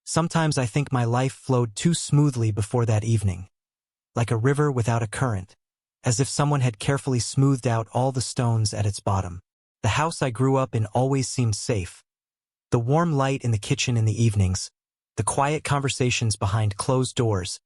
Sometimes I think my life flowed too smoothly before that evening, like a river without a current, as if someone had carefully smoothed out all the stones at its bottom. The house I grew up in always seemed safe. The warm light in the kitchen in the evenings, the quiet conversations behind closed doors,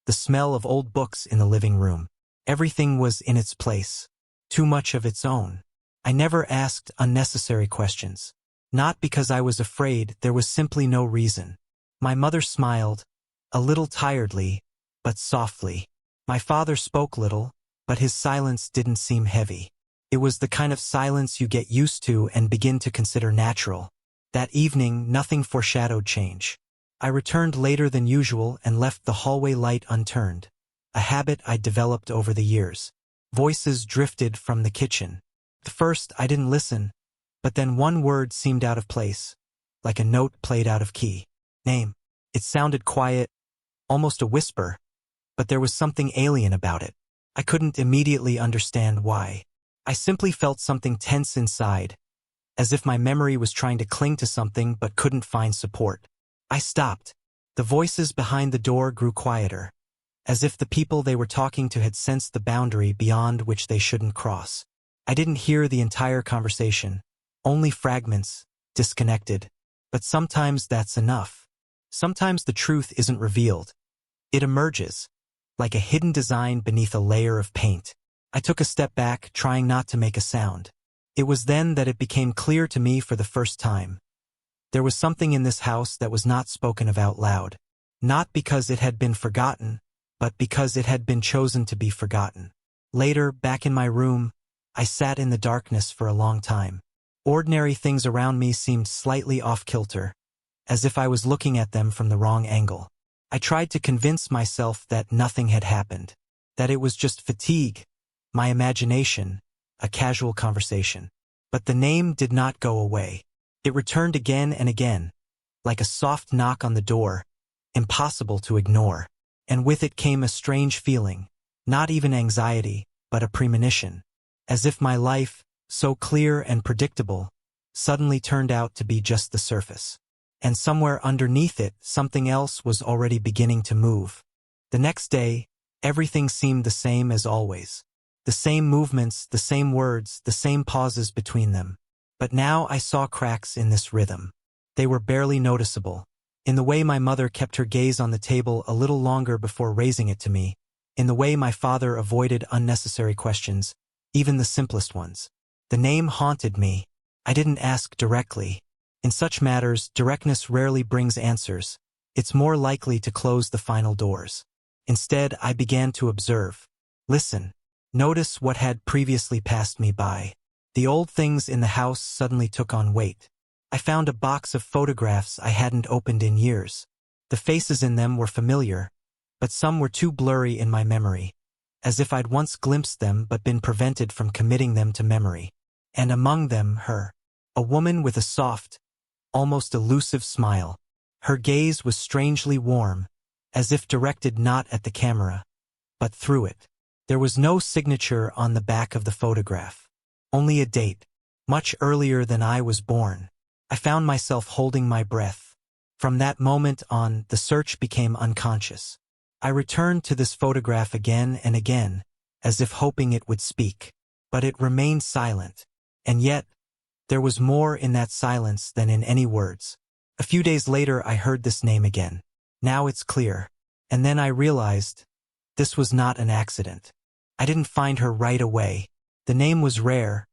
the smell of old books in the living room. Everything was in its place, too much of its own. I never asked unnecessary questions. Not because I was afraid, there was simply no reason. My mother smiled, a little tiredly, but softly. My father spoke little, but his silence didn't seem heavy. It was the kind of silence you get used to and begin to consider natural. That evening, nothing foreshadowed change. I returned later than usual and left the hallway light unturned, a habit I'd developed over the years. Voices drifted from the kitchen. At first, I didn't listen, but then one word seemed out of place, like a note played out of key. Name. It sounded quiet, almost a whisper, but there was something alien about it. I couldn't immediately understand why. I simply felt something tense inside, as if my memory was trying to cling to something but couldn't find support. I stopped. The voices behind the door grew quieter, as if the people they were talking to had sensed the boundary beyond which they shouldn't cross. I didn't hear the entire conversation, only fragments, disconnected. But sometimes that's enough. Sometimes the truth isn't revealed. It emerges, like a hidden design beneath a layer of paint. I took a step back, trying not to make a sound. It was then that it became clear to me for the first time. There was something in this house that was not spoken of out loud. Not because it had been forgotten, but because it had been chosen to be forgotten. Later, back in my room, I sat in the darkness for a long time. Ordinary things around me seemed slightly off-kilter, as if I was looking at them from the wrong angle. I tried to convince myself that nothing had happened, that it was just fatigue, my imagination, a casual conversation. But the name did not go away. It returned again and again, like a soft knock on the door, impossible to ignore. And with it came a strange feeling, not even anxiety, but a premonition, as if my life, so clear and predictable, suddenly turned out to be just the surface. And somewhere underneath it, something else was already beginning to move. The next day, everything seemed the same as always. The same movements, the same words, the same pauses between them. But now I saw cracks in this rhythm. They were barely noticeable. In the way my mother kept her gaze on the table a little longer before raising it to me. In the way my father avoided unnecessary questions, even the simplest ones. The name haunted me. I didn't ask directly. In such matters, directness rarely brings answers. It's more likely to close the final doors. Instead, I began to observe. Listen. Notice what had previously passed me by. The old things in the house suddenly took on weight. I found a box of photographs I hadn't opened in years. The faces in them were familiar, but some were too blurry in my memory, as if I'd once glimpsed them but been prevented from committing them to memory. And among them, her. A woman with a soft, almost elusive smile. Her gaze was strangely warm, as if directed not at the camera, but through it. There was no signature on the back of the photograph, only a date, much earlier than I was born. I found myself holding my breath. From that moment on, the search became unconscious. I returned to this photograph again and again, as if hoping it would speak. But it remained silent. And yet, there was more in that silence than in any words. A few days later, I heard this name again. Now it's clear. And then I realized this was not an accident. I didn't find her right away. The name was rare,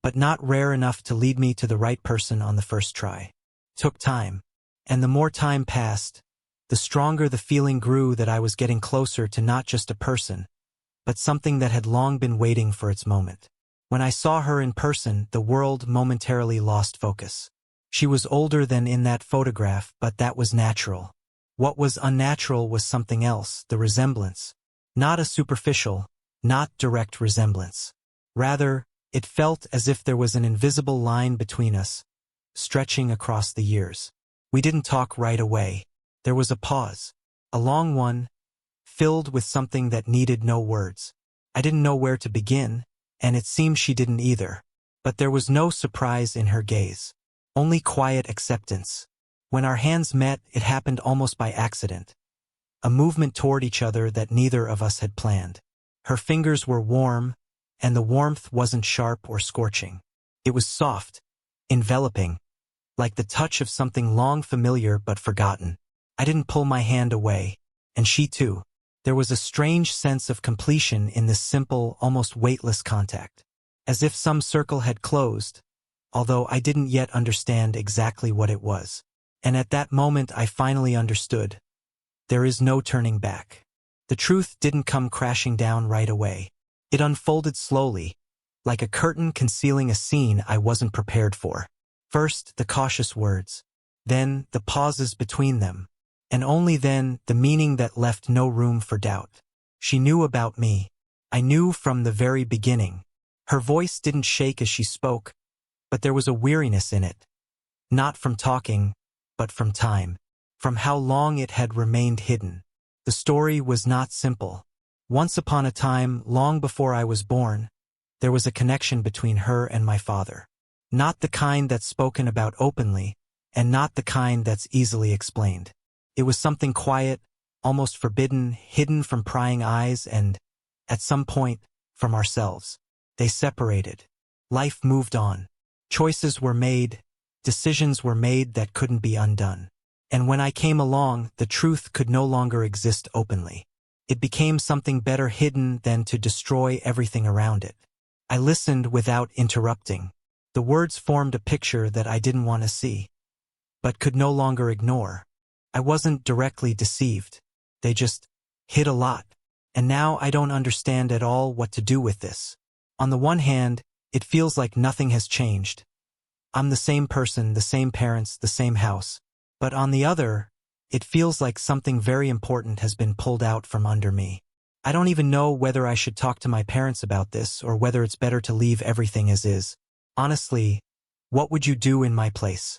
but not rare enough to lead me to the right person on the first try. It took time. And the more time passed, the stronger the feeling grew that I was getting closer to not just a person, but something that had long been waiting for its moment. When I saw her in person, the world momentarily lost focus. She was older than in that photograph, but that was natural. What was unnatural was something else, the resemblance. Not a superficial, not direct resemblance. Rather, it felt as if there was an invisible line between us, stretching across the years. We didn't talk right away. There was a pause, a long one, filled with something that needed no words. I didn't know where to begin, and it seemed she didn't either. But there was no surprise in her gaze, only quiet acceptance. When our hands met, it happened almost by accident. A movement toward each other that neither of us had planned. Her fingers were warm, and the warmth wasn't sharp or scorching. It was soft, enveloping, like the touch of something long familiar but forgotten. I didn't pull my hand away, and she too. There was a strange sense of completion in this simple, almost weightless contact. As if some circle had closed, although I didn't yet understand exactly what it was. And at that moment I finally understood. There is no turning back. The truth didn't come crashing down right away. It unfolded slowly, like a curtain concealing a scene I wasn't prepared for. First, the cautious words, then the pauses between them, and only then the meaning that left no room for doubt. She knew about me. I knew from the very beginning. Her voice didn't shake as she spoke, but there was a weariness in it. Not from talking, but from time. From how long it had remained hidden. The story was not simple. Once upon a time, long before I was born, there was a connection between her and my father. Not the kind that's spoken about openly, and not the kind that's easily explained. It was something quiet, almost forbidden, hidden from prying eyes and, at some point, from ourselves. They separated. Life moved on. Choices were made, decisions were made that couldn't be undone. And when I came along, the truth could no longer exist openly. It became something better hidden than to destroy everything around it. I listened without interrupting. The words formed a picture that I didn't want to see, but could no longer ignore. I wasn't directly deceived. They just hid a lot. And now I don't understand at all what to do with this. On the one hand, it feels like nothing has changed. I'm the same person, the same parents, the same house. But on the other, it feels like something very important has been pulled out from under me. I don't even know whether I should talk to my parents about this or whether it's better to leave everything as is. Honestly, what would you do in my place?